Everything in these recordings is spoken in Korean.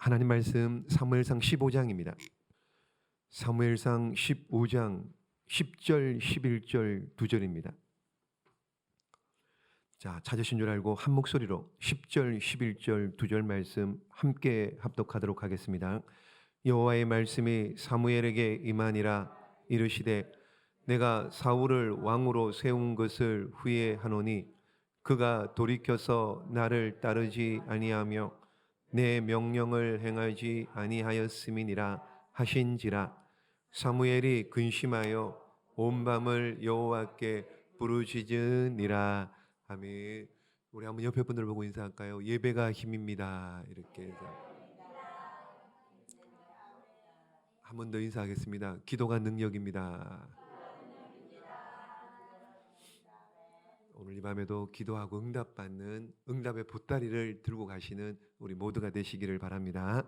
하나님 말씀 사무엘상 15장입니다. 사무엘상 15장 10절, 11절, 2절입니다. 자, 찾으신 줄 알고 한 목소리로 10절, 11절, 2절 말씀 함께 합독하도록 하겠습니다. 여호와의 말씀이 사무엘에게 임하니라. 이르시되 내가 사울을 왕으로 세운 것을 후회하노니 그가 돌이켜서 나를 따르지 아니하며 내 명령을 행하지 아니하였음이니라 하신지라. 사무엘이 근심하여 온 밤을 여호와께 부르짖으니라. 아멘. 우리 한번 옆에 분들 보고 인사할까요? 예배가 힘입니다. 이렇게 해서 한 번 더 인사하겠습니다. 기도가 능력입니다. 오늘 이 밤에도 기도하고 응답받는 응답의 보따리를 들고 가시는 우리 모두가 되시기를 바랍니다.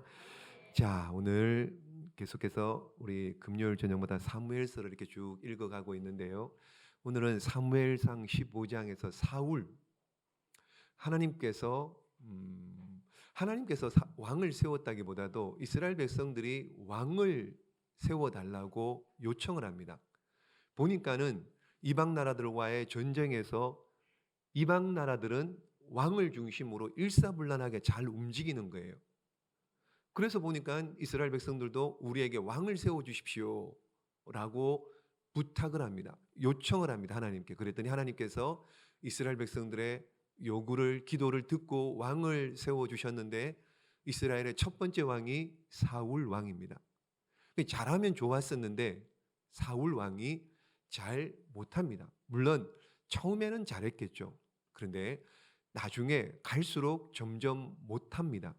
자, 오늘 계속해서 우리 금요일 저녁마다 사무엘서를 이렇게 쭉 읽어가고 있는데요. 오늘은 사무엘상 15장에서 사울, 하나님께서 왕을 세웠다기보다도 이스라엘 백성들이 왕을 세워달라고 요청을 합니다. 보니까는 이방 나라들과의 전쟁에서 이방 나라들은 왕을 중심으로 일사불란하게 잘 움직이는 거예요. 그래서 보니까 이스라엘 백성들도 우리에게 왕을 세워주십시오 라고 부탁을 합니다. 요청을 합니다. 하나님께. 그랬더니 하나님께서 이스라엘 백성들의 요구를, 기도를 듣고 왕을 세워주셨는데 이스라엘의 첫 번째 왕이 사울 왕입니다. 잘하면 좋았었는데 사울 왕이 잘 못합니다. 물론 처음에는 잘했겠죠. 그런데 나중에 갈수록 점점 못합니다.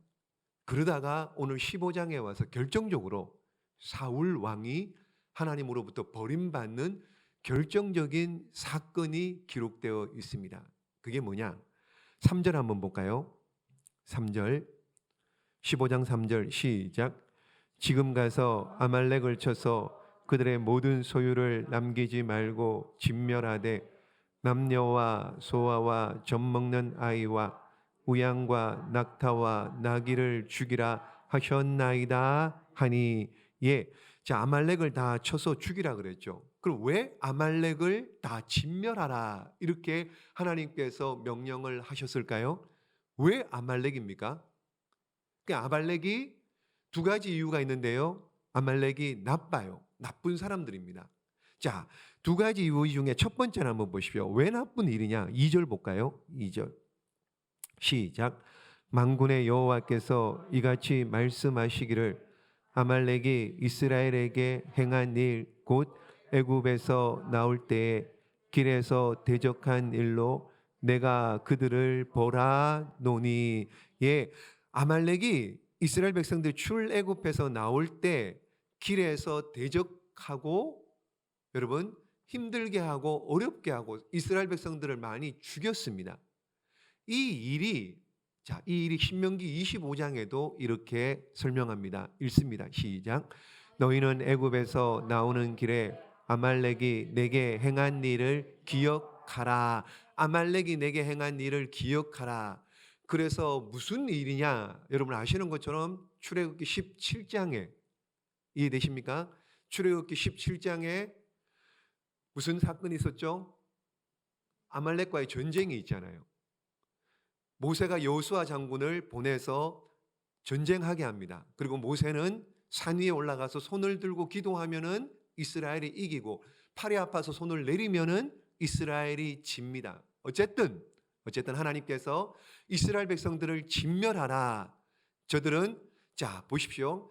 그러다가 오늘 15장에 와서 결정적으로 사울 왕이 하나님으로부터 버림받는 결정적인 사건이 기록되어 있습니다. 그게 뭐냐? 3절 한번 볼까요? 3절 15장 3절 시작. 지금 가서 아말렉을 쳐서 그들의 모든 소유를 남기지 말고 진멸하되 남녀와 소아와 젖먹는 아이와 우양과 낙타와 나귀를 죽이라 하셨나이다 하니. 예, 자, 아말렉을 다 쳐서 죽이라 그랬죠. 그럼 왜 아말렉을 다 진멸하라 이렇게 하나님께서 명령을 하셨을까요? 왜 아말렉입니까? 아말렉이 두 가지 이유가 있는데요. 아말렉이 나빠요. 나쁜 사람들입니다. 자, 두 가지 이유 중에 첫 번째는 한번 보십시오. 왜 나쁜 일이냐? 2절 볼까요? 2절 시작. 만군의 여호와께서 이같이 말씀하시기를 아말렉이 이스라엘에게 행한 일 곧 애굽에서 나올 때에 길에서 대적한 일로 내가 그들을 벌하노니. 예, 아말렉이 이스라엘 백성들 출애굽해서 나올 때 길에서 대적하고 여러분 힘들게 하고 어렵게 하고 이스라엘 백성들을 많이 죽였습니다. 이 일이 신명기 25장에도 이렇게 설명합니다. 읽습니다. 시작. 너희는 애굽에서 나오는 길에 아말렉이 내게 행한 일을 기억하라. 아말렉이 내게 행한 일을 기억하라. 그래서 무슨 일이냐? 여러분 아시는 것처럼 출애굽기 17장에 이해되십니까? 출애굽기 17장에 무슨 사건이 있었죠? 아말렉과의 전쟁이 있잖아요. 모세가 여호수아 장군을 보내서 전쟁하게 합니다. 그리고 모세는 산 위에 올라가서 손을 들고 기도하면은 이스라엘이 이기고 팔이 아파서 손을 내리면은 이스라엘이 집니다. 어쨌든 하나님께서 이스라엘 백성들을 진멸하라. 저들은 자 보십시오.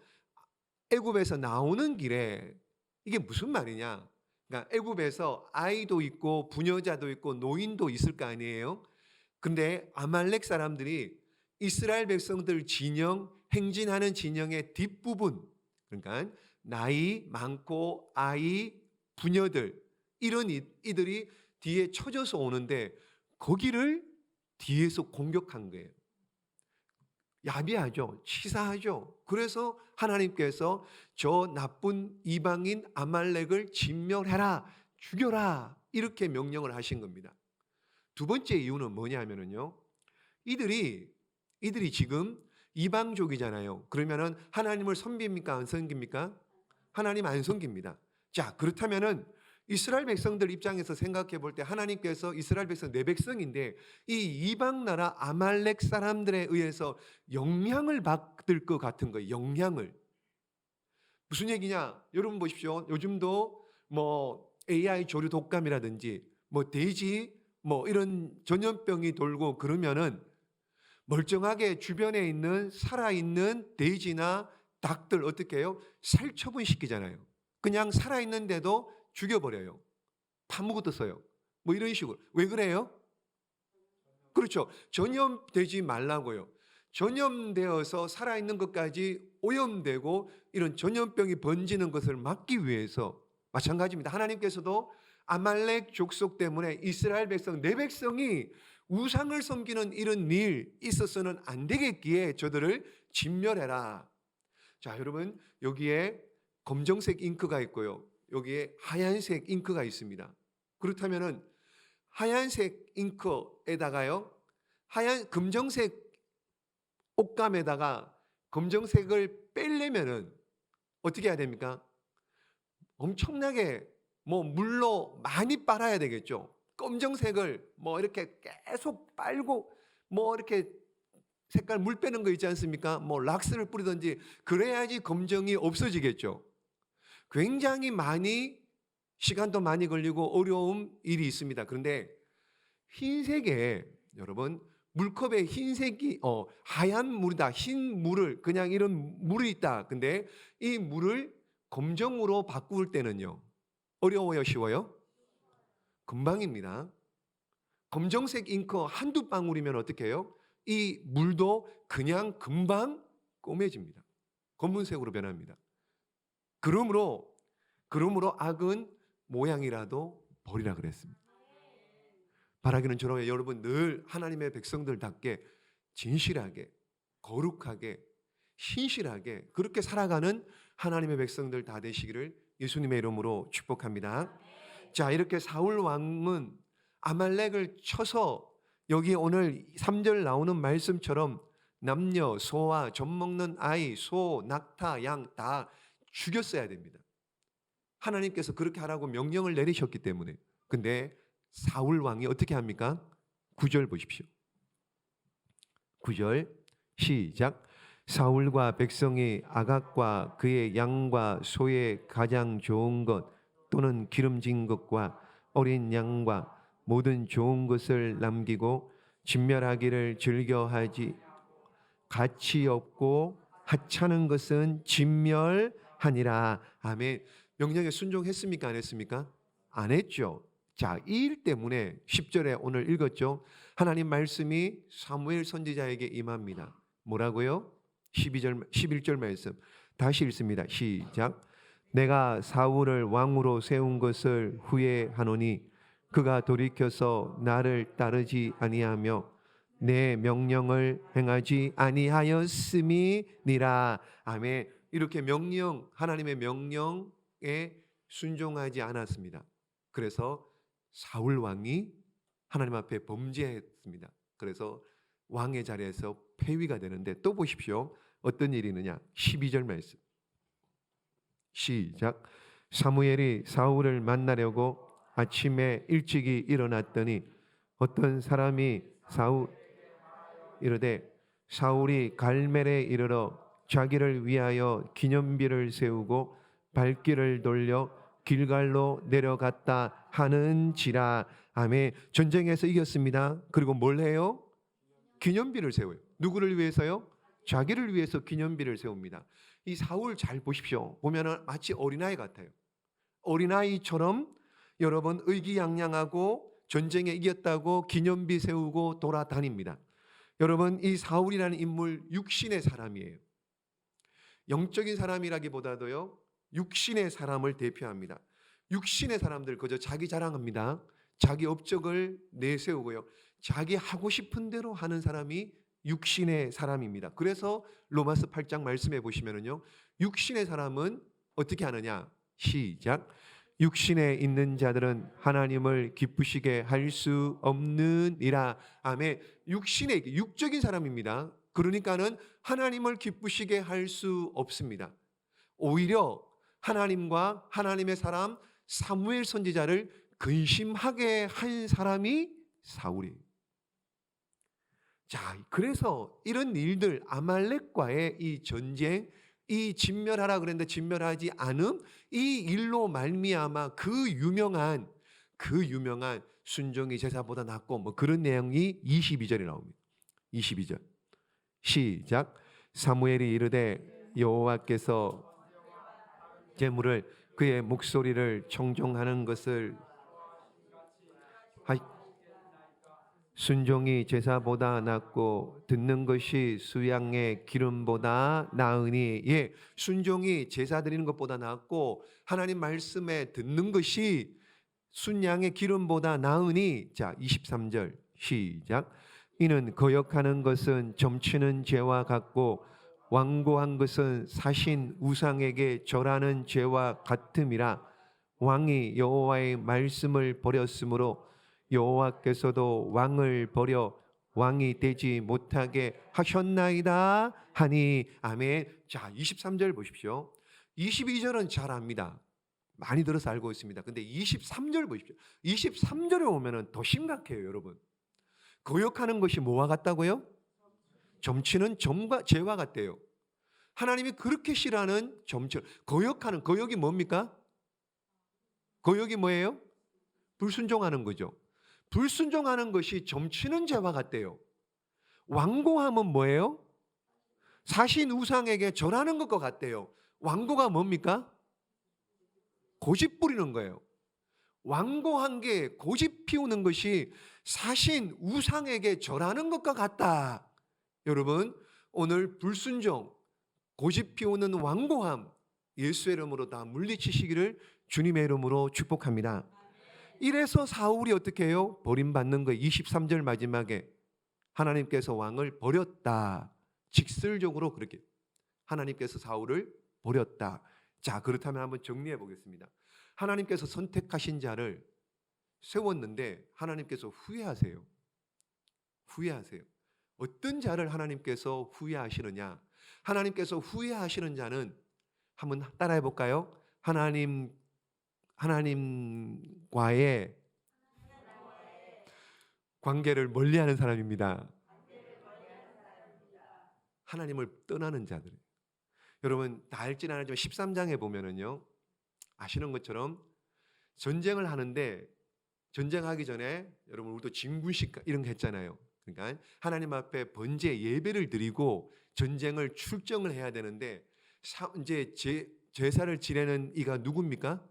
애굽에서 나오는 길에 이게 무슨 말이냐? 그러니까 애굽에서 아이도 있고 부녀자도 있고 노인도 있을 거 아니에요. 근데 아말렉 사람들이 이스라엘 백성들 진영, 행진하는 진영의 뒷부분, 그러니까 나이 많고 아이, 부녀들 이런 이들이 뒤에 쳐져서 오는데 거기를 뒤에서 공격한 거예요. 야비하죠. 치사하죠. 그래서 하나님께서 저 나쁜 이방인 아말렉을 진멸해라, 죽여라 이렇게 명령을 하신 겁니다. 두 번째 이유는 뭐냐면요. 이들이 지금 이방족이잖아요. 그러면은 하나님을 섬깁니까? 안 섬깁니까? 하나님 안 섬깁니다. 자, 그렇다면은 이스라엘 백성들 입장에서 생각해 볼 때 하나님께서 이스라엘 백성 내 백성인데 이 이방 나라 아말렉 사람들에 의해서 영향을 받을 것 같은 거예요. 영향을. 무슨 얘기냐? 여러분 보십시오. 요즘도 뭐 AI 조류 독감이라든지 뭐 돼지 뭐 이런 전염병이 돌고 그러면은 멀쩡하게 주변에 있는 살아있는 돼지나 닭들 어떻게 해요? 살처분시키잖아요. 그냥 살아있는데도 죽여버려요. 파묻어서요. 뭐 이런 식으로. 왜 그래요? 그렇죠. 전염되지 말라고요. 전염되어서 살아있는 것까지 오염되고 이런 전염병이 번지는 것을 막기 위해서 마찬가지입니다. 하나님께서도 아말렉 족속 때문에 이스라엘 백성 내 백성이 우상을 섬기는 이런 일 있어서는 안 되겠기에 저들을 진멸해라. 자, 여러분 여기에 검정색 잉크가 있고요. 여기에 하얀색 잉크가 있습니다. 그렇다면은 하얀색 잉크에다가요. 하얀 검정색 옷감에다가 검정색을 빼려면은 어떻게 해야 됩니까? 엄청나게 뭐 물로 많이 빨아야 되겠죠. 검정색을 뭐 이렇게 계속 빨고 뭐 이렇게 색깔 물 빼는 거 있지 않습니까? 뭐 락스를 뿌리든지 그래야지 검정이 없어지겠죠. 굉장히 많이 시간도 많이 걸리고 어려운 일이 있습니다. 그런데 흰색에 여러분 물컵에 흰색이 하얀 물이다. 흰 물을 그냥 이런 물이 있다. 근데 이 물을 검정으로 바꿀 때는요. 어려워요, 쉬워요? 금방입니다. 검정색 잉크 한두 방울이면 어떻게 해요? 이 물도 그냥 금방 꼬매집니다. 검은색으로 변합니다. 그러므로 악은 모양이라도 버리라 그랬습니다. 바라기는 저런 여러분 늘 하나님의 백성들답게 진실하게 거룩하게 신실하게 그렇게 살아가는 하나님의 백성들 다 되시기를 예수님의 이름으로 축복합니다. 자, 이렇게 사울 왕은 아말렉을 쳐서 여기 오늘 3절 나오는 말씀처럼 남녀, 소와 젖 먹는 아이, 소, 낙타, 양 다 죽였어야 됩니다. 하나님께서 그렇게 하라고 명령을 내리셨기 때문에. 근데 사울 왕이 어떻게 합니까? 9절 보십시오. 9절 시작. 사울과 백성이 아각과 그의 양과 소의 가장 좋은 것 또는 기름진 것과 어린 양과 모든 좋은 것을 남기고 진멸하기를 즐겨하지 가치 없고 하찮은 것은 진멸하니라. 아멘. 명령에 순종했습니까? 안 했습니까? 안 했죠. 자, 이 일 때문에 10절에 오늘 읽었죠. 하나님 말씀이 사무엘 선지자에게 임합니다. 뭐라고요? 11절 말씀 다시 읽습니다. 시작. 내가 사울을 왕으로 세운 것을 후회하노니 그가 돌이켜서 나를 따르지 아니하며 내 명령을 행하지 아니하였음이니라. 아멘. 이렇게 하나님의 명령에 순종하지 않았습니다. 그래서 사울 왕이 하나님 앞에 범죄했습니다. 그래서 왕의 자리에서 폐위가 되는데 또 보십시오. 어떤 일이 있느냐? 12절 말씀 시작. 사무엘이 사울을 만나려고 아침에 일찍이 일어났더니 어떤 사람이 이르되 사울이 갈멜에 이르러 자기를 위하여 기념비를 세우고 발길을 돌려 길갈로 내려갔다 하는지라. 아멘. 전쟁에서 이겼습니다. 그리고 뭘 해요? 기념비를 세워요. 누구를 위해서요? 자기를 위해서 기념비를 세웁니다. 이 사울 잘 보십시오. 보면은 마치 어린아이 같아요. 어린아이처럼 여러분 의기양양하고 전쟁에 이겼다고 기념비 세우고 돌아다닙니다. 여러분 이 사울이라는 인물 육신의 사람이에요. 영적인 사람이라기보다도요 육신의 사람을 대표합니다. 육신의 사람들 그저 자기 자랑합니다. 자기 업적을 내세우고요. 자기 하고 싶은 대로 하는 사람이 육신의 사람입니다. 그래서 로마서 8장 말씀해 보시면은요. 육신의 사람은 어떻게 하느냐? 시작. 육신에 있는 자들은 하나님을 기쁘시게 할 수 없느니라. 아멘. 육적인 사람입니다. 그러니까는 하나님을 기쁘시게 할 수 없습니다. 오히려 하나님과 하나님의 사람 사무엘 선지자를 근심하게 한 사람이 사울이에요. 자, 그래서 이런 일들, 아말렉과의 이 전쟁, 이 진멸하라 그랬는데 진멸하지 않음, 이 일로 말미암아 그 유명한 순종이 제사보다 낫고 뭐 그런 내용이 22절에 나옵니다. 22절 시작. 사무엘이 이르되 여호와께서 제물을 그의 목소리를 청종하는 것을 순종이 제사보다 낫고 듣는 것이 수양의 기름보다 나으니, 예, 순종이 제사 드리는 것보다 낫고 하나님 말씀에 듣는 것이 순양의 기름보다 나으니. 자, 23절 시작. 이는 거역하는 것은 점치는 죄와 같고 완고한 것은 사신 우상에게 절하는 죄와 같음이라. 왕이 여호와의 말씀을 버렸으므로 여호와께서도 왕을 버려 왕이 되지 못하게 하셨나이다 하니. 아멘. 자, 23절 보십시오. 22절은 잘 압니다. 많이 들어서 알고 있습니다. 근데 23절 보십시오. 23절에 오면은 더 심각해요, 여러분. 거역하는 것이 뭐와 같다고요? 점치는 점과 죄와 같대요. 하나님이 그렇게 싫어하는 점치, 거역하는, 거역이 뭡니까? 거역이 뭐예요? 불순종하는 거죠. 불순종하는 것이 점치는 죄와 같대요. 완고함은 뭐예요? 사신 우상에게 절하는 것과 같대요. 완고가 뭡니까? 고집 부리는 거예요. 완고한 게 고집 피우는 것이 사신 우상에게 절하는 것과 같다. 여러분, 오늘 불순종, 고집 피우는 완고함, 예수의 이름으로 다 물리치시기를 주님의 이름으로 축복합니다. 이래서 사울이 어떻게 해요? 버림받는 거예요. 23절 마지막에 하나님께서 왕을 버렸다. 직설적으로 그렇게 하나님께서 사울을 버렸다. 자, 그렇다면 한번 정리해 보겠습니다. 하나님께서 선택하신 자를 세웠는데 하나님께서 후회하세요. 후회하세요. 어떤 자를 하나님께서 후회하시느냐? 하나님께서 후회하시는 자는 한번 따라해 볼까요? 하나님과의 관계를 멀리하는 사람입니다. 하나님을 떠나는 자들. 여러분 다 알지는 않지만 13장에 보면은요, 아시는 것처럼 전쟁을 하는데 전쟁하기 전에 여러분 우리도 진군식 이런 거 했잖아요. 그러니까 하나님 앞에 번제 예배를 드리고 전쟁을 출정을 해야 되는데 이제 제사를 지내는 이가 누굽니까?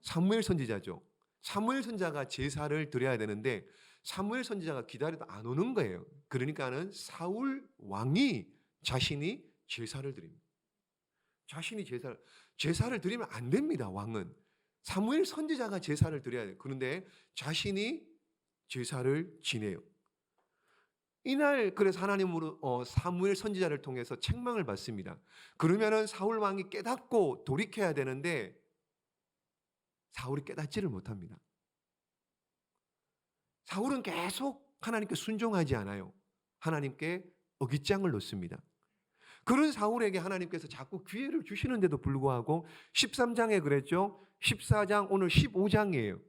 사무엘 선지자죠. 사무엘 선지자가 제사를 드려야 되는데 사무엘 선지자가 기다려도 안 오는 거예요. 그러니까는 사울 왕이 자신이 제사를 드립니다. 자신이 제사를 드리면 안 됩니다. 왕은 사무엘 선지자가 제사를 드려야 돼요. 그런데 자신이 제사를 지내요. 이날 그래서 하나님으로 사무엘 선지자를 통해서 책망을 받습니다. 그러면은 사울 왕이 깨닫고 돌이켜야 되는데 사울이 깨닫지를 못합니다. 사울은 계속 하나님께 순종하지 않아요. 하나님께 어깃장을 놓습니다. 그런 사울에게 하나님께서 자꾸 기회를 주시는데도 불구하고 13장에 그랬죠. 14장 오늘 15장이에요.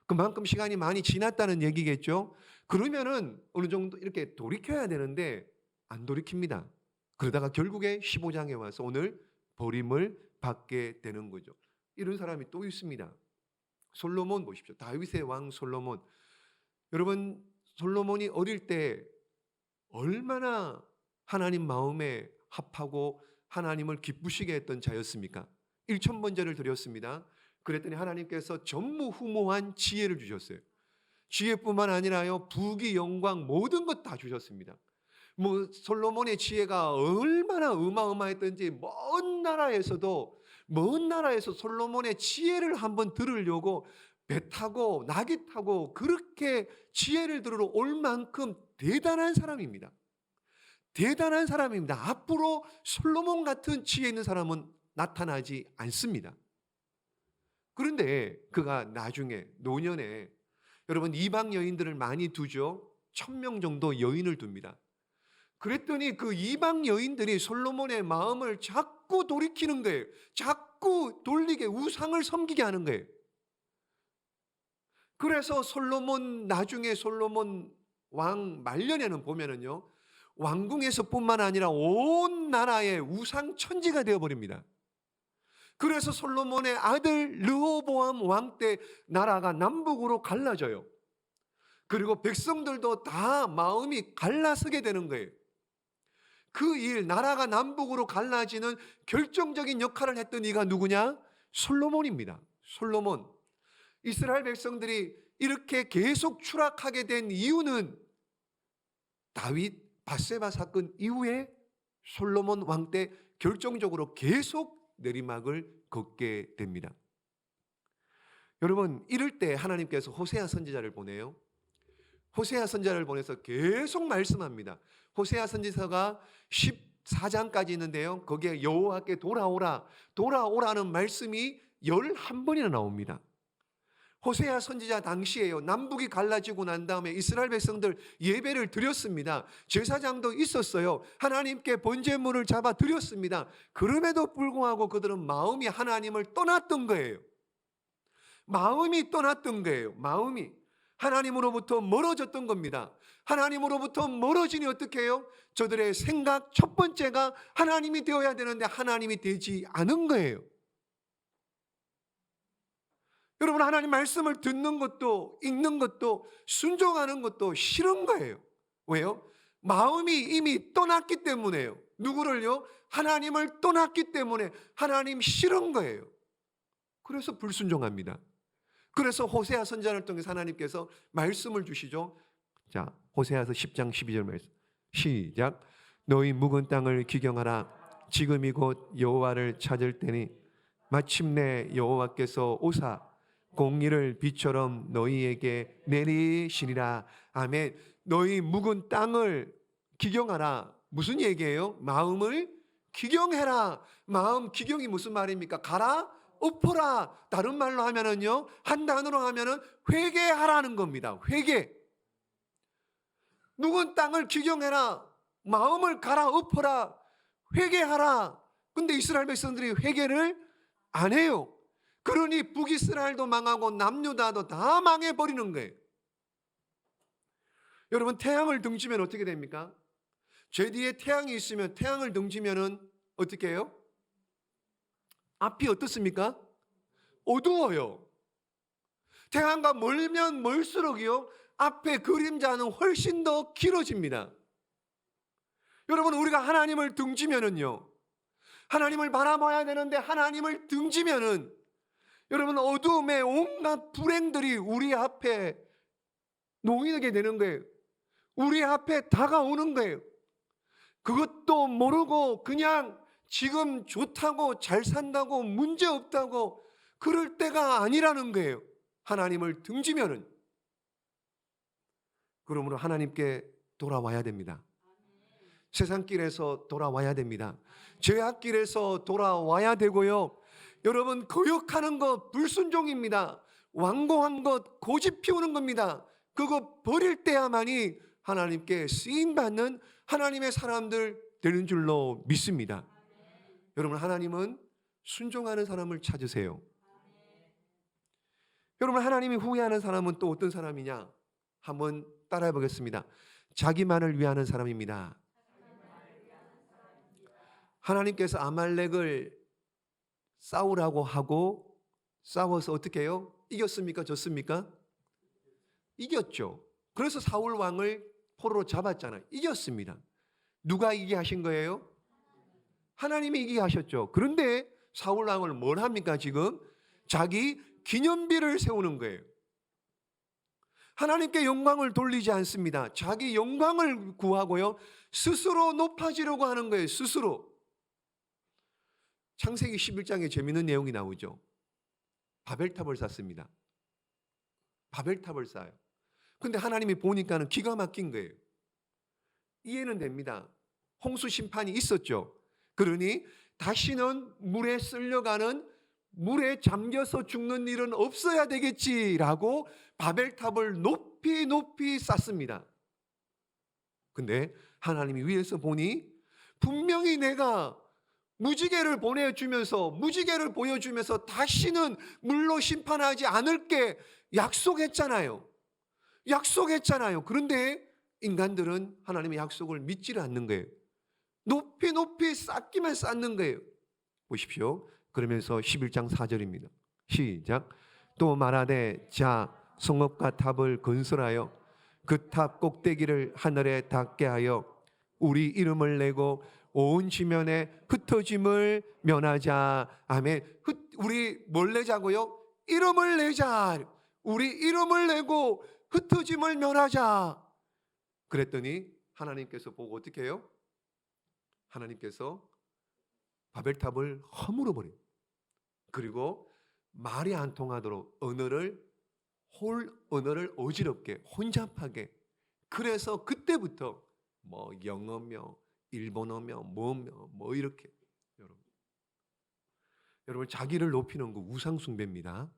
그만큼 시간이 많이 지났다는 얘기겠죠. 그러면은 어느 정도 이렇게 돌이켜야 되는데 안 돌이킵니다. 그러다가 결국에 15장에 와서 오늘 버림을 받게 되는 거죠. 이런 사람이 또 있습니다. 솔로몬 보십시오. 다윗의 왕 솔로몬. 여러분 솔로몬이 어릴 때 얼마나 하나님 마음에 합하고 하나님을 기쁘시게 했던 자였습니까? 1000번제를 드렸습니다. 그랬더니 하나님께서 전무후무한 지혜를 주셨어요. 지혜뿐만 아니라요, 부귀 영광 모든 것 다 주셨습니다. 뭐 솔로몬의 지혜가 얼마나 어마어마했던지 먼 나라에서 솔로몬의 지혜를 한번 들으려고 배 타고 나귀 타고 그렇게 지혜를 들으러 올 만큼 대단한 사람입니다. 대단한 사람입니다. 앞으로 솔로몬 같은 지혜 있는 사람은 나타나지 않습니다. 그런데 그가 나중에 노년에 여러분 이방 여인들을 많이 두죠. 1000명 정도 여인을 둡니다. 그랬더니 그 이방 여인들이 솔로몬의 마음을 자꾸 돌이키는 거예요. 자꾸 돌리게, 우상을 섬기게 하는 거예요. 그래서 나중에 솔로몬 왕 말년에는 보면은요, 왕궁에서뿐만 아니라 온 나라의 우상 천지가 되어버립니다. 그래서 솔로몬의 아들 르호보암 왕 때 나라가 남북으로 갈라져요. 그리고 백성들도 다 마음이 갈라서게 되는 거예요. 그 일, 나라가 남북으로 갈라지는 결정적인 역할을 했던 이가 누구냐? 솔로몬입니다. 솔로몬. 이스라엘 백성들이 이렇게 계속 추락하게 된 이유는 다윗 밧세바 사건 이후에 솔로몬 왕 때 결정적으로 계속 내리막을 걷게 됩니다. 여러분, 이럴 때 하나님께서 호세아 선지자를 보내요. 호세아 선지자를 보내서 계속 말씀합니다. 호세아 선지서가 14장까지 있는데요, 거기에 여호와께 돌아오라는 말씀이 11번이나 나옵니다. 호세아 선지자 당시에요, 남북이 갈라지고 난 다음에 이스라엘 백성들 예배를 드렸습니다. 제사장도 있었어요. 하나님께 번제물을 잡아 드렸습니다. 그럼에도 불구하고 그들은 마음이 하나님을 떠났던 거예요. 마음이 떠났던 거예요. 마음이 하나님으로부터 멀어졌던 겁니다. 하나님으로부터 멀어지니 어떻게 해요? 저들의 생각 첫 번째가 하나님이 되어야 되는데 하나님이 되지 않은 거예요. 여러분, 하나님 말씀을 듣는 것도 읽는 것도 순종하는 것도 싫은 거예요. 왜요? 마음이 이미 떠났기 때문에요. 누구를요? 하나님을 떠났기 때문에 하나님 싫은 거예요. 그래서 불순종합니다. 그래서 호세아 선지자를 통해서 하나님께서 말씀을 주시죠. 자, 호세아서 10장 12절 말씀 시작. 너희 묵은 땅을 기경하라. 지금이 곧 여호와를 찾을 때니 마침내 여호와께서 오사 공의를 비처럼 너희에게 내리시리라. 아멘. 너희 묵은 땅을 기경하라. 무슨 얘기예요? 마음을 기경해라. 마음 기경이 무슨 말입니까? 가라 엎어라. 다른 말로 하면은요, 한 단어로 하면은 회개하라는 겁니다. 회개. 묵은 땅을 기경해라. 마음을 가라 엎어라. 회개하라. 근데 이스라엘 백성들이 회개를 안 해요. 그러니 북이스라엘도 망하고 남유다도 다 망해버리는 거예요. 여러분, 태양을 등지면 어떻게 됩니까? 제 뒤에 태양이 있으면 태양을 등지면은 어떻게 해요? 앞이 어떻습니까? 어두워요. 태양과 멀면 멀수록이요, 앞에 그림자는 훨씬 더 길어집니다. 여러분, 우리가 하나님을 등지면은요, 하나님을 바라봐야 되는데 하나님을 등지면은 여러분, 어두움의 온갖 불행들이 우리 앞에 놓이게 되는 거예요. 우리 앞에 다가오는 거예요. 그것도 모르고 그냥 지금 좋다고 잘 산다고 문제 없다고 그럴 때가 아니라는 거예요. 하나님을 등지면은. 그러므로 하나님께 돌아와야 됩니다. 세상길에서 돌아와야 됩니다. 죄악길에서 돌아와야 되고요. 여러분, 거역하는 것 불순종입니다. 완고한 것 고집 피우는 겁니다. 그거 버릴 때야만이 하나님께 쓰임받는 하나님의 사람들 되는 줄로 믿습니다. 여러분, 하나님은 순종하는 사람을 찾으세요. 여러분, 하나님이 후회하는 사람은 또 어떤 사람이냐? 한번 따라해 보겠습니다. 자기만을 위하는 사람입니다. 하나님께서 아말렉을 싸우라고 하고 싸워서 어떻게 해요? 이겼습니까? 졌습니까? 이겼죠. 그래서 사울 왕을 포로로 잡았잖아요. 이겼습니다. 누가 이기게 하신 거예요? 하나님이 이기게 하셨죠. 그런데 사울 왕을 뭘 합니까? 지금 자기 기념비를 세우는 거예요. 하나님께 영광을 돌리지 않습니다. 자기 영광을 구하고요, 스스로 높아지려고 하는 거예요. 스스로. 창세기 11장에 재미있는 내용이 나오죠. 바벨탑을 쌓습니다. 바벨탑을 쌓아요. 근데 하나님이 보니까는 기가 막힌 거예요. 이해는 됩니다. 홍수 심판이 있었죠. 그러니 다시는 물에 쓸려가는, 물에 잠겨서 죽는 일은 없어야 되겠지라고 바벨탑을 높이 높이 쌓습니다. 근데 하나님이 위에서 보니 분명히 내가 무지개를 보여주면서 다시는 물로 심판하지 않을게 약속했잖아요. 그런데 인간들은 하나님의 약속을 믿지를 않는 거예요. 높이 쌓기만 쌓는 거예요. 보십시오. 그러면서 11장 4절입니다. 시작. 또 말하되 자 성읍과 탑을 건설하여 그 탑 꼭대기를 하늘에 닿게 하여 우리 이름을 내고 온 지면에 흩어짐을 면하자. 아멘. 우리 뭘 내자고요? 이름을 내자. 우리 이름을 내고 흩어짐을 면하자. 그랬더니 하나님께서 보고 어떻게 해요? 하나님께서 바벨탑을 허물어 버려요. 그리고 말이 안 통하도록 언어를 어지럽게 혼잡하게. 그래서 그때부터 뭐 영어며 일본어며 뭐 이렇게 여러분 자기를 높이는 거 우상 숭배입니다.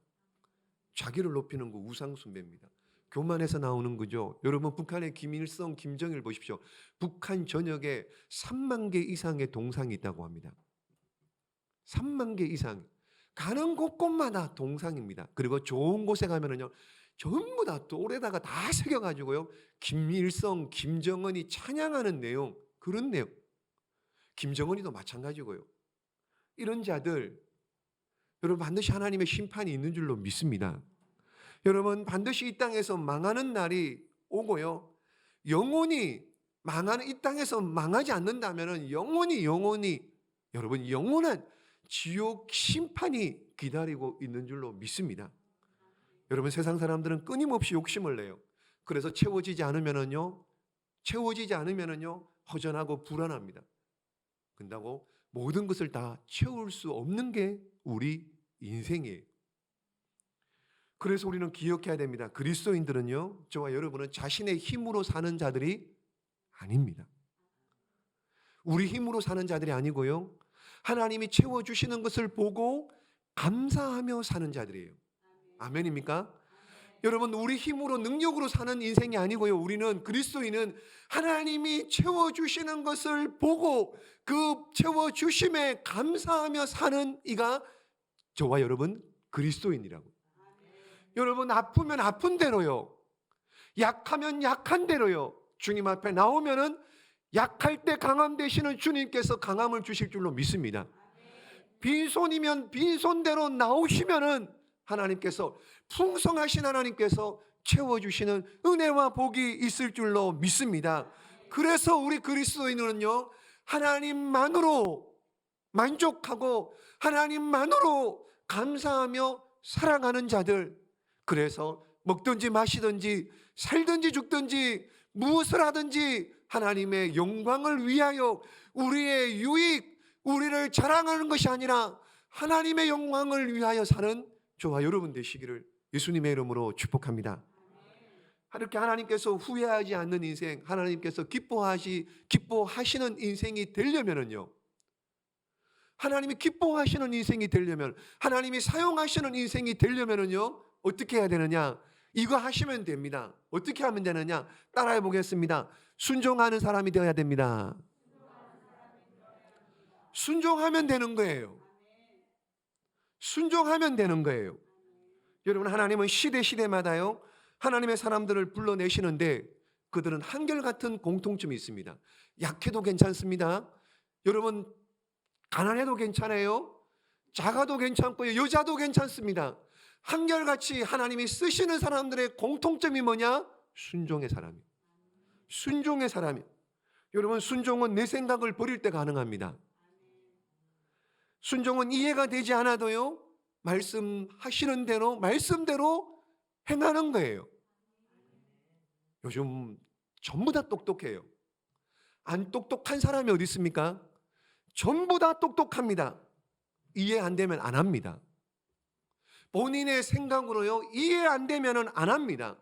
교만에서 나오는 거죠. 여러분 북한의 김일성, 김정일 보십시오. 북한 전역에 3만 개 이상의 동상이 있다고 합니다. 3만 개 이상. 가는 곳곳마다 동상입니다. 그리고 좋은 곳에 가면은요 전부 다 돌에다가 다 새겨가지고요 김일성, 김정은이 찬양하는 내용, 그런 내용. 김정은이도 마찬가지고요. 이런 자들 여러분 반드시 하나님의 심판이 있는 줄로 믿습니다. 여러분 반드시 이 땅에서 망하는 날이 오고요. 영원히 망하는 이 땅에서 망하지 않는다면 영원히 여러분 영원한 지옥 심판이 기다리고 있는 줄로 믿습니다. 여러분 세상 사람들은 끊임없이 욕심을 내요. 그래서 채워지지 않으면은요 허전하고 불안합니다. 근다고 모든 것을 다 채울 수 없는 게 우리 인생이에요. 그래서 우리는 기억해야 됩니다. 그리스도인들은요, 저와 여러분은 자신의 힘으로 사는 자들이 아닙니다. 우리 힘으로 사는 자들이 아니고요, 하나님이 채워주시는 것을 보고 감사하며 사는 자들이에요. 아멘입니까? 여러분 우리 힘으로 능력으로 사는 인생이 아니고요, 우리는 그리스도인은 하나님이 채워주시는 것을 보고 그 채워주심에 감사하며 사는 이가 저와 여러분 그리스도인이라고. 여러분 아프면 아픈 대로요, 약하면 약한 대로요, 주님 앞에 나오면은 약할 때 강함 되시는 주님께서 강함을 주실 줄로 믿습니다. 빈손이면 빈손대로 나오시면은 하나님께서 풍성하신 하나님께서 채워주시는 은혜와 복이 있을 줄로 믿습니다. 그래서 우리 그리스도인은요 하나님만으로 만족하고 하나님만으로 감사하며 살아가는 자들. 그래서 먹든지 마시든지 살든지 죽든지 무엇을 하든지 하나님의 영광을 위하여 우리의 유익, 우리를 자랑하는 것이 아니라 하나님의 영광을 위하여 사는 저와 여러분 되시기를 예수님의 이름으로 축복합니다. 이렇게 하나님께서 후회하지 않는 인생, 하나님께서 기뻐하시는 인생이 되려면은요, 하나님이 기뻐하시는 인생이 되려면, 하나님이 사용하시는 인생이 되려면은요, 어떻게 해야 되느냐? 이거 하시면 됩니다. 어떻게 하면 되느냐? 따라해 보겠습니다. 순종하는 사람이 되어야 됩니다. 순종하면 되는 거예요. 순종하면 되는 거예요. 여러분 하나님은 시대마다요 하나님의 사람들을 불러내시는데 그들은 한결같은 공통점이 있습니다. 약해도 괜찮습니다. 여러분 가난해도 괜찮아요. 작아도 괜찮고요. 여자도 괜찮습니다. 한결같이 하나님이 쓰시는 사람들의 공통점이 뭐냐? 순종의 사람이. 순종의 사람이. 여러분 순종은 내 생각을 버릴 때 가능합니다. 순종은 이해가 되지 않아도요 말씀하시는 대로 말씀대로 행하는 거예요. 요즘 전부 다 똑똑해요. 안 똑똑한 사람이 어디 있습니까? 전부 다 똑똑합니다. 이해 안 되면 안 합니다. 본인의 생각으로요 이해 안 되면 안 합니다.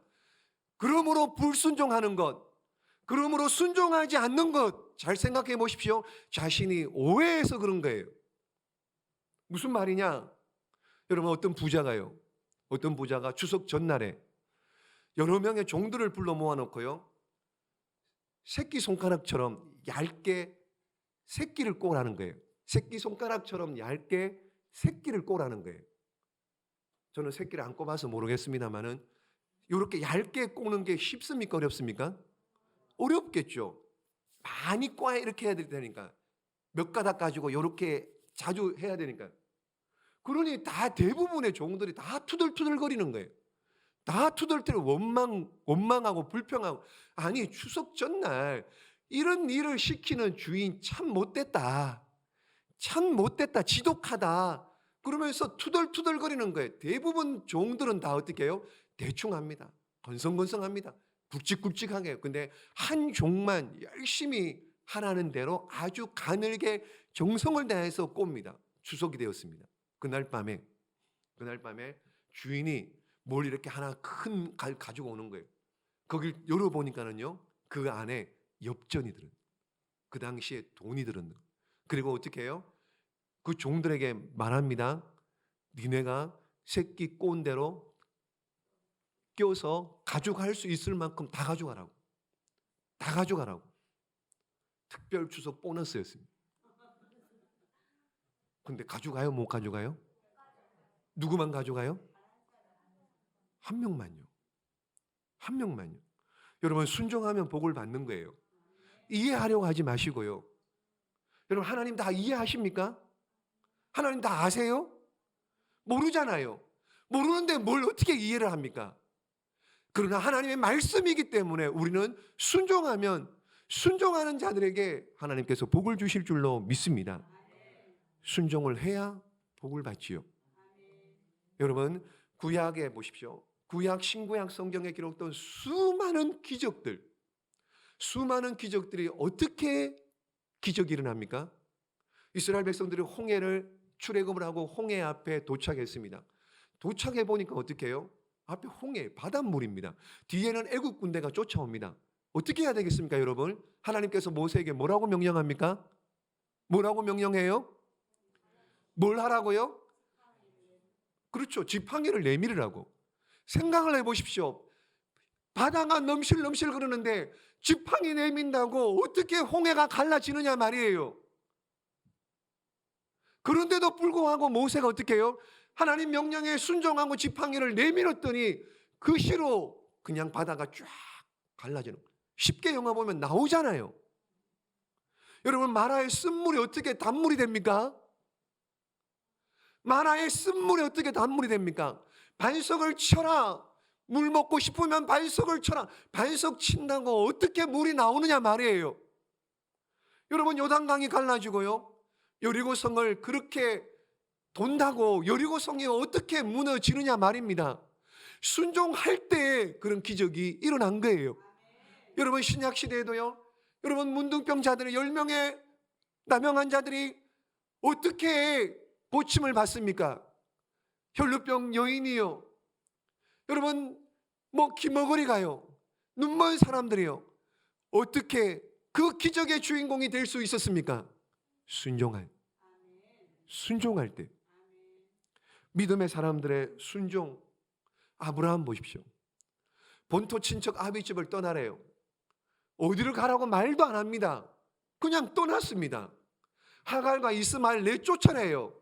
그러므로 불순종하는 것, 그러므로 순종하지 않는 것, 잘 생각해 보십시오. 자신이 오해해서 그런 거예요. 무슨 말이냐? 여러분 어떤 부자가 추석 전날에 여러 명의 종들을 불러 모아놓고요 새끼손가락처럼 얇게 새끼를 꼬라는 거예요. 새끼손가락처럼 얇게 새끼를 꼬라는 거예요. 저는 새끼를 안 꼽아서 모르겠습니다만은 이렇게 얇게 꼬는 게 쉽습니까? 어렵습니까? 어렵겠죠. 많이 꼬아 이렇게 해야 되니까. 몇 가닥 가지고 이렇게 자주 해야 되니까. 그러니 다 대부분의 종들이 다 투덜투덜거리는 거예요. 다 투덜투덜 원망하고 불평하고. 아니 추석 전날 이런 일을 시키는 주인 참 못됐다. 참 못됐다. 지독하다. 그러면서 투덜투덜거리는 거예요. 대부분 종들은 다 어떻게 해요? 대충 합니다. 건성건성합니다. 굵직굵직하게 해요. 근데 한 종만 열심히 하라는 대로 아주 가늘게 정성을 다해서 꼽니다. 추석이 되었습니다. 그날 밤에 주인이 뭘 이렇게 하나 큰 가지고 오는 거예요. 거길 열어보니까는요, 그 안에 엽전이 들은, 그 당시에 돈이 들은. 그리고 어떻게 해요? 그 종들에게 말합니다. 니네가 새끼 꼬은 대로 껴서 가져갈 수 있을 만큼 다 가져가라고. 다 가져가라고. 특별 추석 보너스였습니다. 근데 가져가요? 못 가져가요? 누구만 가져가요? 한 명만요. 한 명만요. 여러분 순종하면 복을 받는 거예요. 이해하려고 하지 마시고요. 여러분 하나님 다 이해하십니까? 하나님 다 아세요? 모르잖아요. 모르는데 뭘 어떻게 이해를 합니까? 그러나 하나님의 말씀이기 때문에 우리는 순종하는 자들에게 하나님께서 복을 주실 줄로 믿습니다. 순종을 해야 복을 받지요. 여러분 구약에 보십시오. 구약 신구약 성경에 기록된 수많은 기적들이 어떻게 기적이 일어납니까? 이스라엘 백성들이 홍해를 출애굽을 하고 홍해 앞에 도착했습니다. 도착해 보니까 어떻게 해요? 앞에 홍해, 바닷물입니다. 뒤에는 애국 군대가 쫓아옵니다. 어떻게 해야 되겠습니까, 여러분? 하나님께서 모세에게 뭐라고 명령합니까? 뭐라고 명령해요? 뭘 하라고요? 그렇죠. 지팡이를 내밀으라고. 생각을 해보십시오. 바다가 넘실넘실 그러는데 지팡이 내민다고 어떻게 홍해가 갈라지느냐 말이에요. 그런데도 불구하고 모세가 어떻게 해요? 하나님 명령에 순종하고 지팡이를 내밀었더니 그 시로 그냥 바다가 쫙 갈라지는 거예요. 쉽게 영화 보면 나오잖아요. 여러분 마라의 쓴물이 어떻게 단물이 됩니까? 마라의 쓴물이 어떻게 단물이 됩니까? 반석을 쳐라. 물 먹고 싶으면 반석을 쳐라. 반석 친다고 어떻게 물이 나오느냐 말이에요. 여러분 요단강이 갈라지고요. 여리고성을 그렇게 돈다고 여리고성이 어떻게 무너지느냐 말입니다. 순종할 때 그런 기적이 일어난 거예요. 여러분 신약시대에도요. 여러분 문둥병자들의 10명의 남영한 자들이 어떻게 고침을 받습니까? 혈루병 여인이요. 여러분 기머거리가요. 눈먼 사람들이요. 어떻게 그 기적의 주인공이 될 수 있었습니까? 순종할 때. 믿음의 사람들의 순종. 아브라함 보십시오. 본토 친척 아비 집을 떠나래요. 어디를 가라고 말도 안 합니다. 그냥 떠났습니다. 하갈과 이스마엘 내쫓아내요.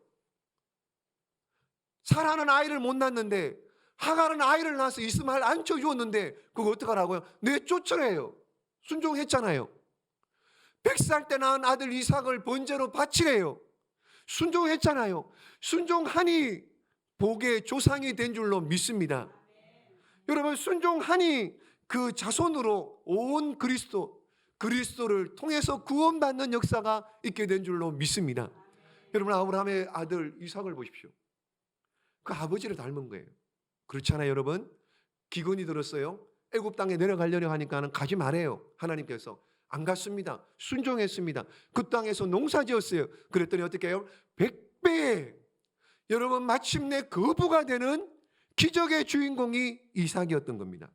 사라는 아이를 못 낳는데 하갈은 아이를 낳아서 이스마엘 안쳐주었는데 그거 어떡하라고요? 내쫓아내요. 순종했잖아요. 100살 때 낳은 아들 이삭을 번제로 바치래요. 순종했잖아요. 순종하니 복의 조상이 된 줄로 믿습니다. 여러분 순종하니 그 자손으로 온 그리스도를 통해서 구원받는 역사가 있게 된 줄로 믿습니다. 여러분 아브라함의 아들 이삭을 보십시오. 그 아버지를 닮은 거예요. 그렇잖아요 여러분. 기근이 들었어요. 애굽 땅에 내려가려고 하니까는 가지 말아요. 하나님께서 안 갔습니다. 순종했습니다. 그 땅에서 농사 지었어요. 그랬더니 어떻게 해요? 100배. 여러분 마침내 거부가 되는 기적의 주인공이 이삭이었던 겁니다.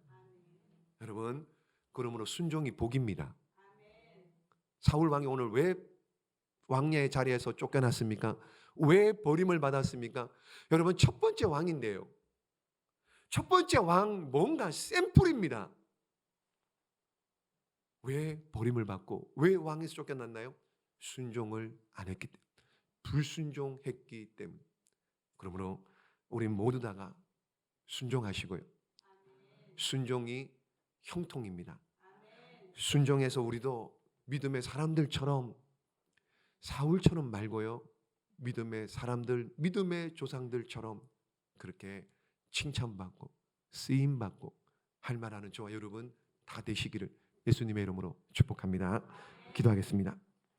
여러분 그러므로 순종이 복입니다. 사울 왕이 오늘 왜 왕녀의 자리에서 쫓겨났습니까? 왜 버림을 받았습니까? 여러분 첫 번째 왕인데요. 첫 번째 왕 뭔가 샘플입니다. 왜 버림을 받고 왜 왕에서 쫓겨났나요? 순종을 안 했기 때문에, 불순종했기 때문에. 그러므로 우리 모두 다가 순종하시고요. 순종이 형통입니다. 순종해서 우리도 믿음의 사람들처럼, 사울처럼 말고요, 믿음의 사람들, 믿음의 조상들처럼 그렇게 칭찬받고 쓰임받고 할 만하는 저와 여러분 다 되시기를 예수님의 이름으로 축복합니다. 기도하겠습니다.